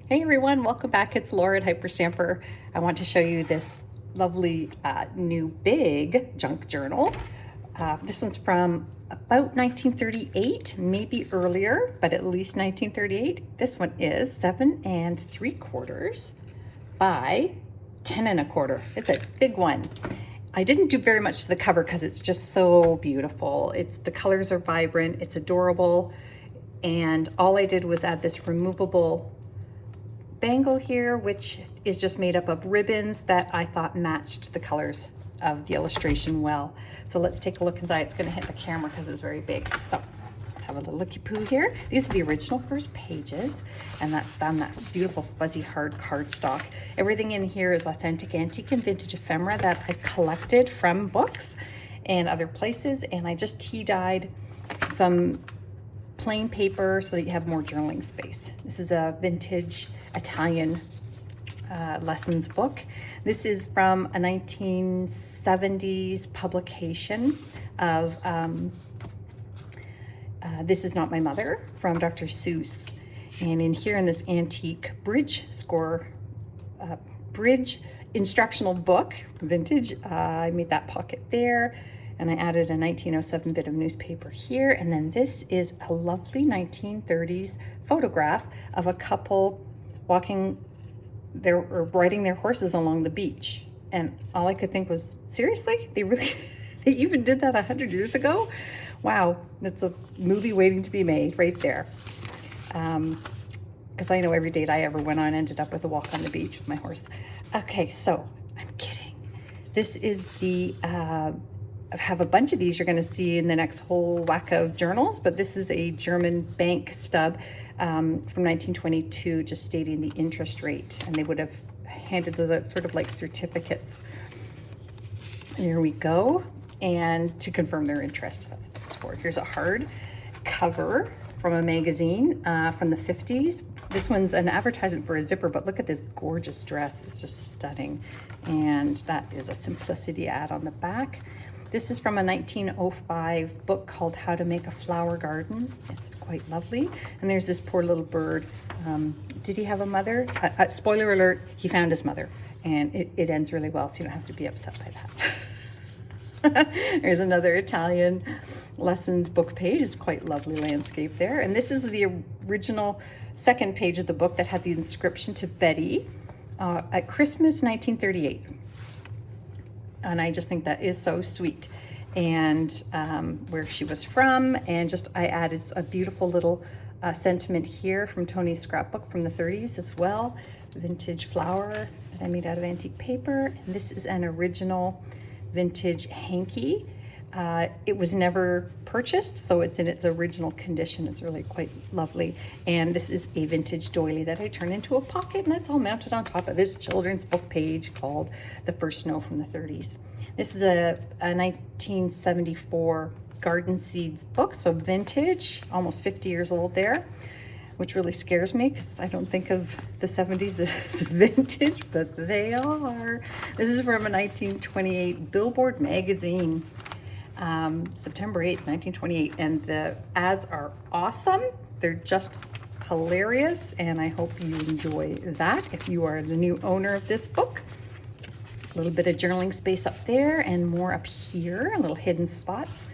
Hey everyone, welcome back. It's Laura at Hyperstamper. I want to show you this lovely new big junk journal. This one's from about 1938, maybe earlier, but at least 1938. This one is 7 3/4 by 10 1/4. It's a big one. I didn't do very much to the cover because it's just so beautiful. The colors are vibrant, it's adorable, and all I did was add this removable bangle here, which is just made up of ribbons that I thought matched the colors of the illustration well. So let's take a look inside. It's going to hit the camera because it's very big. So let's have a little looky-poo here. These are the original first pages, and that's on that beautiful fuzzy hard cardstock. Everything in here is authentic antique and vintage ephemera that I collected from books and other places, and I just tea dyed some plain paper so that you have more journaling space. This is a vintage Italian lessons book. This is from a 1970s publication of This Is Not My Mother from Dr. Seuss. And in here in this antique bridge instructional book, vintage, I made that pocket there. And I added a 1907 bit of newspaper here. And then this is a lovely 1930s photograph of a couple riding their horses along the beach. And all I could think was, seriously? They even did that 100 years ago? Wow, that's a movie waiting to be made right there. Because I know every date I ever went on ended up with a walk on the beach with my horse. Okay, so I'm kidding. This is I have a bunch of these you're going to see in the next whole whack of journals, but this is a German bank stub from 1922, just stating the interest rate, and they would have handed those out sort of like certificates. Here we go, and to confirm their interest, that's what it's for. Here's a hard cover from a magazine from the 50s. This one's an advertisement for a zipper, but look at this gorgeous dress. It's just stunning, and that is a Simplicity ad on the back. This is from a 1905 book called How to Make a Flower Garden. It's quite lovely. And there's this poor little bird. Did he have a mother? Spoiler alert, he found his mother. And it ends really well, so you don't have to be upset by that. There's another Italian lessons book page. It's quite lovely landscape there. And this is the original second page of the book that had the inscription to Betty at Christmas 1938. And I just think that is so sweet, and where she was from, and just I added a beautiful little sentiment here from Tony's scrapbook from the 30s as well. Vintage flower that I made out of antique paper, and this is an original vintage hanky. It was never purchased, so it's in its original condition. It's really quite lovely. And this is a vintage doily that I turned into a pocket, and that's all mounted on top of this children's book page called The First Snow from the 30s. This is a 1974 Garden Seeds book, so vintage, almost 50 years old there, which really scares me because I don't think of the 70s as vintage, but they are. This is from a 1928 Billboard magazine. September 8th, 1928, and the ads are awesome. They're just hilarious, and I hope you enjoy that if you are the new owner of this book. A little bit of journaling space up there and more up here, little hidden spots.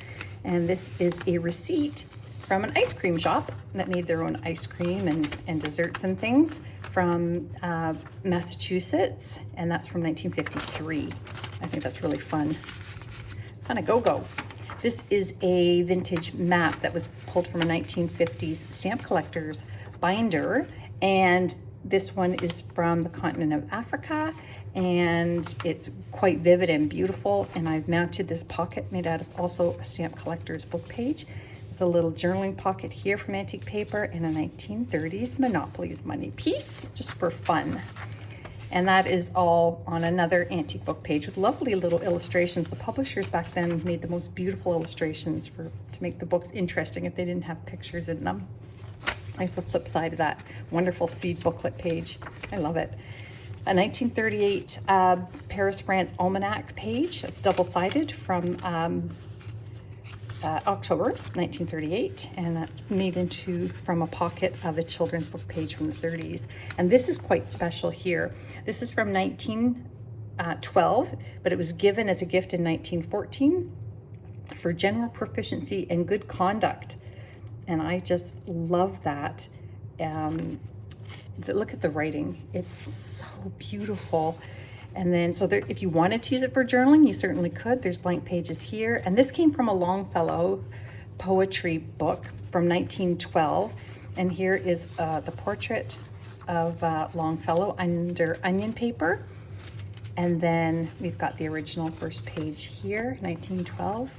And this is a receipt from an ice cream shop that made their own ice cream and desserts and things from Massachusetts, and that's from 1953. I think that's really fun. Kind of go-go. This is a vintage map that was pulled from a 1950s stamp collector's binder, and this one is from the continent of Africa, and it's quite vivid and beautiful, and I've mounted this pocket made out of also a stamp collector's book page with a little journaling pocket here from antique paper and a 1930s Monopoly's money piece, just for fun. And that is all on another antique book page with lovely little illustrations. The publishers back then made the most beautiful illustrations to make the books interesting if they didn't have pictures in them. Here's the flip side of that wonderful seed booklet page. I love it. A 1938 Paris, France almanac page that's double-sided from October 1938, and that's made from a pocket of a children's book page from the 30s. And this is quite special here. This is from 1912, but it was given as a gift in 1914 for general proficiency and good conduct. And I just love that. Look at the writing. It's so beautiful. And then, so there, if you wanted to use it for journaling, you certainly could. There's blank pages here. And this came from a Longfellow poetry book from 1912. And here is the portrait of Longfellow under onion paper. And then we've got the original first page here, 1912.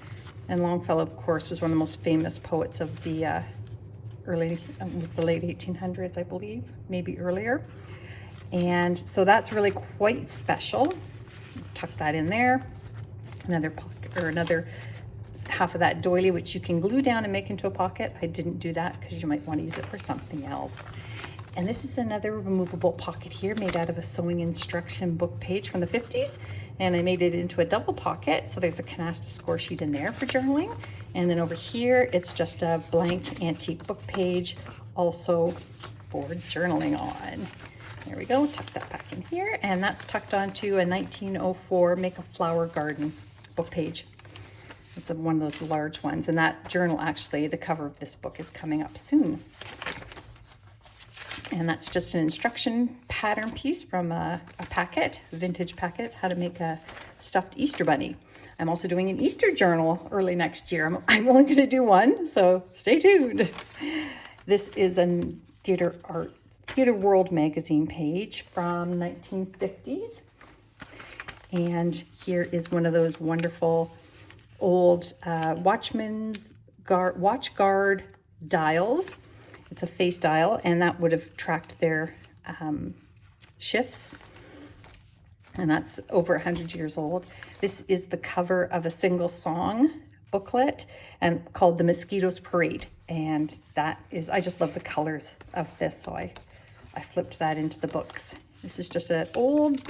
And Longfellow, of course, was one of the most famous poets of the the late 1800s, I believe, maybe earlier. And so that's really quite special. Tuck that in there. Another pocket, or another half of that doily, which you can glue down and make into a pocket. I didn't do that because you might want to use it for something else. And this is another removable pocket here made out of a sewing instruction book page from the 50s. And I made it into a double pocket. So there's a canasta score sheet in there for journaling. And then over here, it's just a blank antique book page, also for journaling on. There we go, tuck that back in here. And that's tucked onto a 1904 Make a Flower Garden book page. It's one of those large ones. And that journal, actually, the cover of this book is coming up soon. And that's just an instruction pattern piece from a packet, a vintage packet, how to make a stuffed Easter bunny. I'm also doing an Easter journal early next year. I'm only going to do one, so stay tuned. This is a Theater World magazine page from 1950s. And here is one of those wonderful old watch guard dials. It's a face dial, and that would have tracked their shifts. And that's over 100 years old. This is the cover of a single song booklet and called The Mosquitoes Parade. And that is, I just love the colors of this, so I flipped that into the books. This is just an old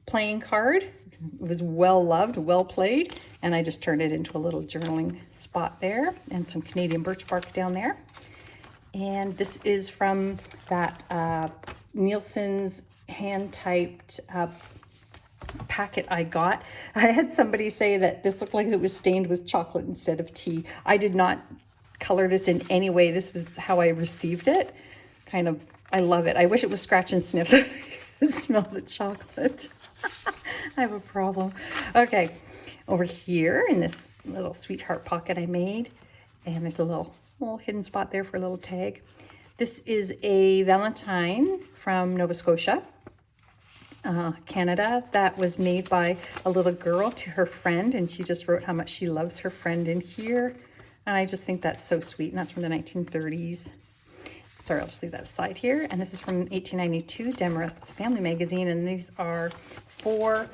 playing card. It was well loved, well played, and I just turned it into a little journaling spot there, and some Canadian birch bark down there. And this is from that Nielsen's hand-typed packet I got. I had somebody say that this looked like it was stained with chocolate instead of tea. I did not color this in any way. This was how I received it. Kind of, I love it. I wish it was scratch and sniff so I could smell the chocolate. I have a problem. Okay, over here in this little sweetheart pocket I made, and there's a little hidden spot there for a little tag. This is a Valentine from Nova Scotia, Canada, that was made by a little girl to her friend, and she just wrote how much she loves her friend in here. And I just think that's so sweet, and that's from the 1930s. Sorry, I'll just leave that aside here. And this is from 1892, Demarest's Family Magazine, and these are 4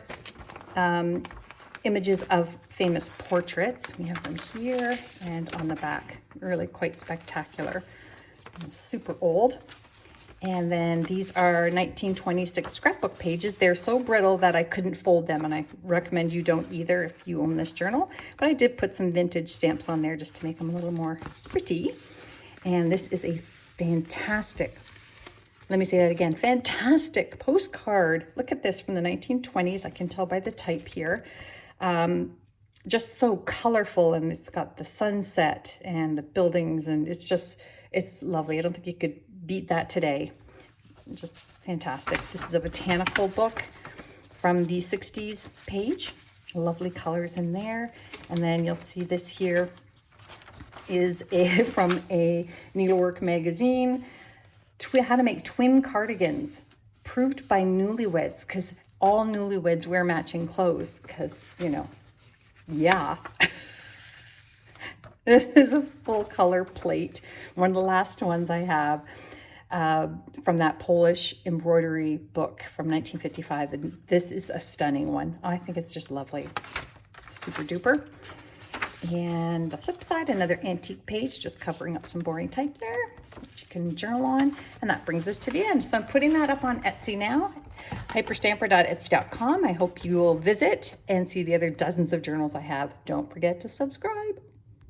images of famous portraits. We have them here and on the back. Really quite spectacular. Super old. And then these are 1926 scrapbook pages. They're so brittle that I couldn't fold them, and I recommend you don't either if you own this journal. But I did put some vintage stamps on there just to make them a little more pretty. And this is a fantastic, let me say that again, fantastic postcard. Look at this from the 1920s. I can tell by the type here. Just so colorful, and it's got the sunset and the buildings, and it's lovely. I don't think you could beat that today. Just fantastic. This is a botanical book from the 60s page. Lovely colors in there. And then you'll see this here is from a needlework magazine, how to make twin cardigans, proved by newlyweds, because all newlyweds wear matching clothes, because, you know, yeah. This is a full color plate, one of the last ones I have, from that Polish embroidery book from 1955. And this is a stunning one. I think it's just lovely. Super duper. And the flip side, another antique page, just covering up some boring type there, which you can journal on. And that brings us to the end. So I'm putting that up on Etsy now, hyperstamper.etsy.com. I hope you will visit and see the other dozens of journals I have. Don't forget to subscribe.